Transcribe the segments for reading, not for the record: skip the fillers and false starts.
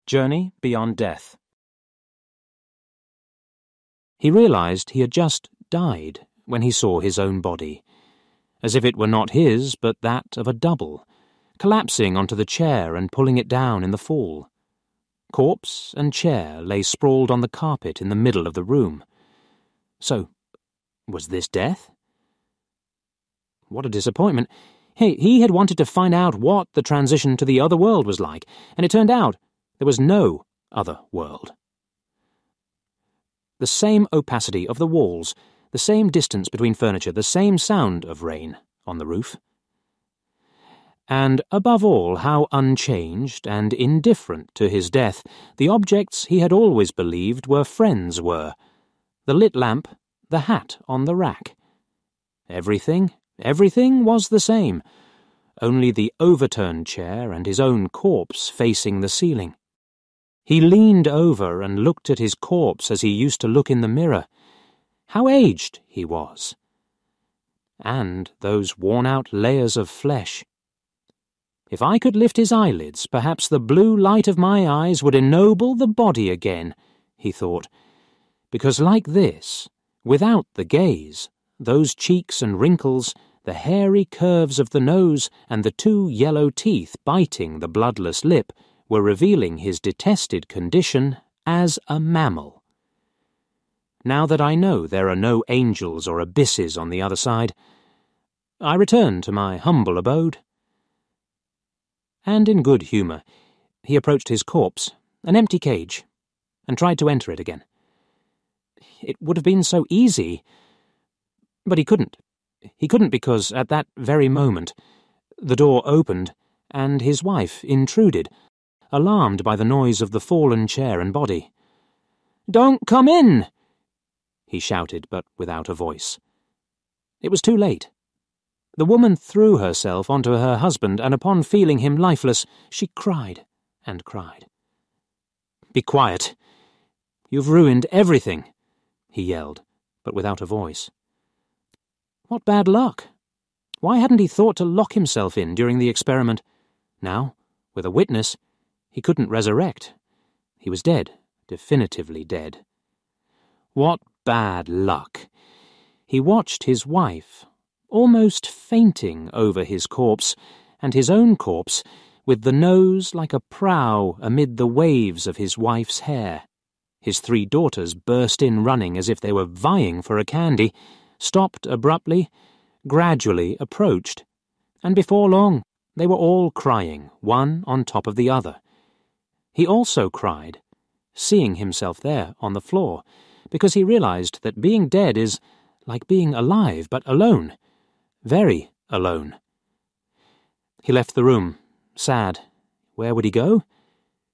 Journey Beyond Death. He realized he had just died when he saw his own body, as if it were not his but that of a double, collapsing onto the chair and pulling it down in the fall. Corpse and chair lay sprawled on the carpet in the middle of the room. So, was this death? What a disappointment. He had wanted to find out what the transition to the other world was like, and it turned out there was no other world. The same opacity of the walls, the same distance between furniture, the same sound of rain on the roof. And above all, how unchanged and indifferent to his death the objects he had always believed were friends were. The lit lamp, the hat on the rack. Everything was the same, only the overturned chair and his own corpse facing the ceiling. He leaned over and looked at his corpse as he used to look in the mirror. How aged he was. And those worn-out layers of flesh. If I could lift his eyelids, perhaps the blue light of my eyes would ennoble the body again, he thought, because like this, without the gaze, those cheeks and wrinkles, the hairy curves of the nose, and the two yellow teeth biting the bloodless lip were revealing his detested condition as a mammal. Now that I know there are no angels or abysses on the other side, I return to my humble abode. And in good humour, he approached his corpse, an empty cage, and tried to enter it again. It would have been so easy, but he couldn't. He couldn't because, at that very moment, the door opened, and his wife intruded, alarmed by the noise of the fallen chair and body. "Don't come in!" he shouted, but without a voice. It was too late. The woman threw herself onto her husband, and upon feeling him lifeless, she cried and cried. "Be quiet! You've ruined everything!" he yelled, but without a voice. What bad luck! Why hadn't he thought to lock himself in during the experiment? Now, with a witness, he couldn't resurrect. He was dead, definitively dead. What bad luck! He watched his wife, almost fainting over his corpse, and his own corpse, with the nose like a prow amid the waves of his wife's hair. His 3 daughters burst in running as if they were vying for a candy, stopped abruptly, gradually approached, and before long they were all crying, one on top of the other. He also cried, seeing himself there on the floor, because he realized that being dead is like being alive, but alone, very alone. He left the room, sad. Where would he go?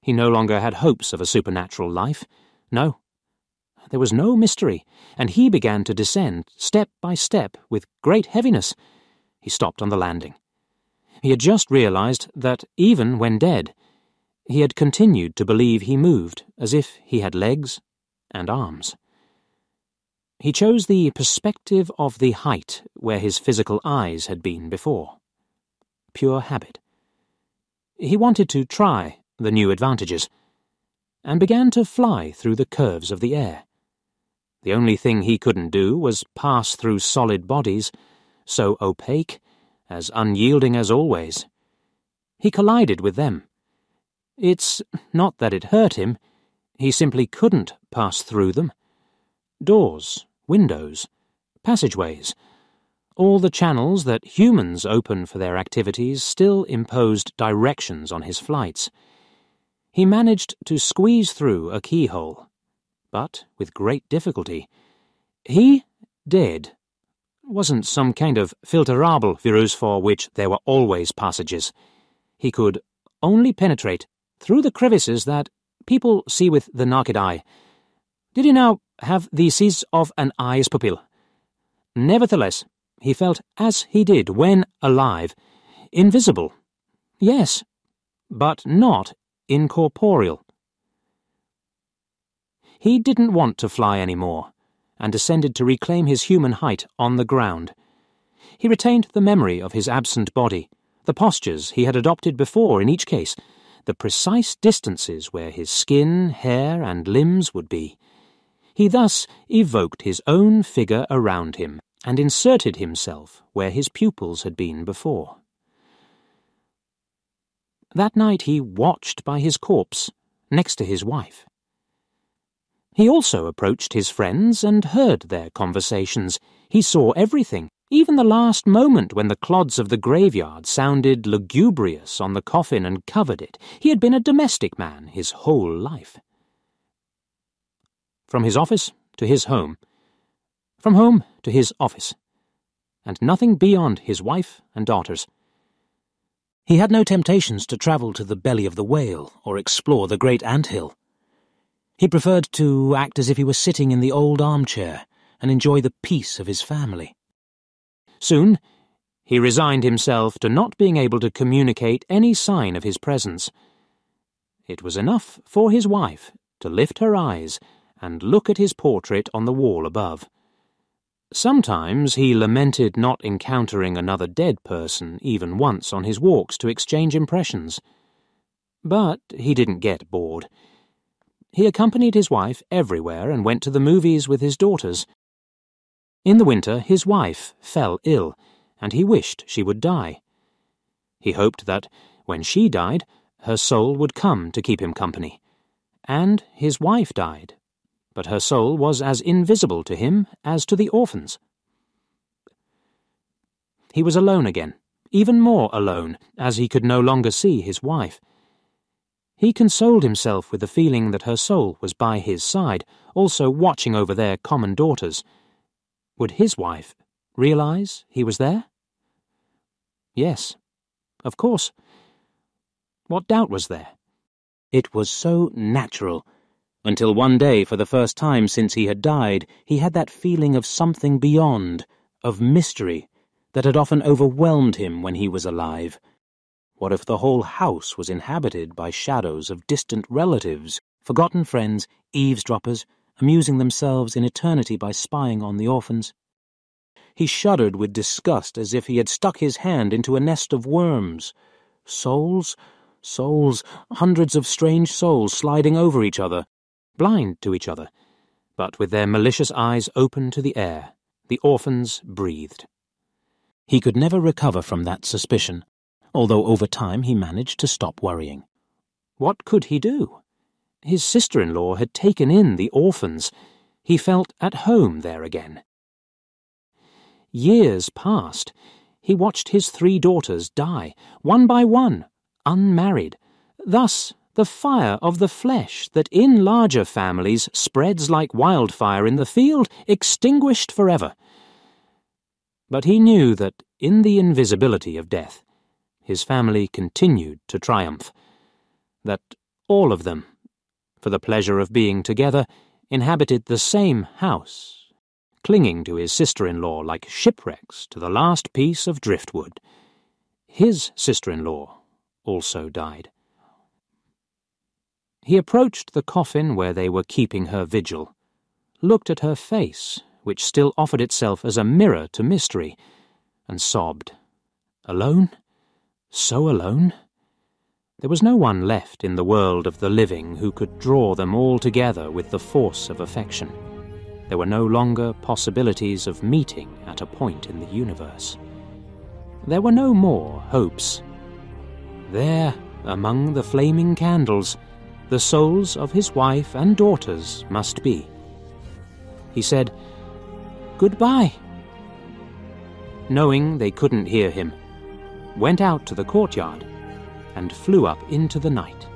He no longer had hopes of a supernatural life. No. There was no mystery, and he began to descend, step by step, with great heaviness. He stopped on the landing. He had just realized that, even when dead, he had continued to believe he moved as if he had legs and arms. He chose the perspective of the height where his physical eyes had been before. Pure habit. He wanted to try the new advantages, and began to fly through the curves of the air. The only thing he couldn't do was pass through solid bodies, so opaque, as unyielding as always. He collided with them. It's not that it hurt him, he simply couldn't pass through them. Doors, windows, passageways, all the channels that humans open for their activities still imposed directions on his flights. He managed to squeeze through a keyhole, but with great difficulty. He, dead, wasn't some kind of filterable virus for which there were always passages. He could only penetrate through the crevices that people see with the naked eye. Did he now have the size of an eye's pupil? Nevertheless, he felt as he did when alive, invisible. Yes, but not incorporeal. He didn't want to fly any more, and descended to reclaim his human height on the ground. He retained the memory of his absent body, the postures he had adopted before in each case, the precise distances where his skin, hair, and limbs would be. He thus evoked his own figure around him and inserted himself where his pupils had been before. That night he watched by his corpse, next to his wife. He also approached his friends and heard their conversations. He saw everything, even the last moment when the clods of the graveyard sounded lugubrious on the coffin and covered it. He had been a domestic man his whole life. From his office to his home, from home to his office, and nothing beyond his wife and daughters. He had no temptations to travel to the belly of the whale or explore the great ant-hill. He preferred to act as if he were sitting in the old armchair and enjoy the peace of his family. Soon, he resigned himself to not being able to communicate any sign of his presence. It was enough for his wife to lift her eyes and look at his portrait on the wall above. Sometimes he lamented not encountering another dead person even once on his walks to exchange impressions. But he didn't get bored. He accompanied his wife everywhere and went to the movies with his daughters. In the winter, his wife fell ill, and he wished she would die. He hoped that, when she died, her soul would come to keep him company. And his wife died, but her soul was as invisible to him as to the orphans. He was alone again, even more alone, as he could no longer see his wife. He consoled himself with the feeling that her soul was by his side, also watching over their common daughters. Would his wife realize he was there? Yes, of course. What doubt was there? It was so natural. Until one day, for the first time since he had died, he had that feeling of something beyond, of mystery, that had often overwhelmed him when he was alive. What if the whole house was inhabited by shadows of distant relatives, forgotten friends, eavesdroppers, amusing themselves in eternity by spying on the orphans? He shuddered with disgust as if he had stuck his hand into a nest of worms. Souls, hundreds of strange souls sliding over each other, blind to each other, but with their malicious eyes open to the air. The orphans breathed. He could never recover from that suspicion, although over time he managed to stop worrying. What could he do? His sister-in-law had taken in the orphans. He felt at home there again. Years passed. He watched his 3 daughters die, one by one, unmarried. Thus, the fire of the flesh that in larger families spreads like wildfire in the field, extinguished forever. But he knew that in the invisibility of death, his family continued to triumph, that all of them, for the pleasure of being together, inhabited the same house, clinging to his sister-in-law like shipwrecks to the last piece of driftwood. His sister-in-law also died. He approached the coffin where they were keeping her vigil, looked at her face, which still offered itself as a mirror to mystery, and sobbed. Alone? So alone? There was no one left in the world of the living who could draw them all together with the force of affection. There were no longer possibilities of meeting at a point in the universe. There were no more hopes. There, among the flaming candles, the souls of his wife and daughters must be. He said, "Goodbye," knowing they couldn't hear him, went out to the courtyard and flew up into the night.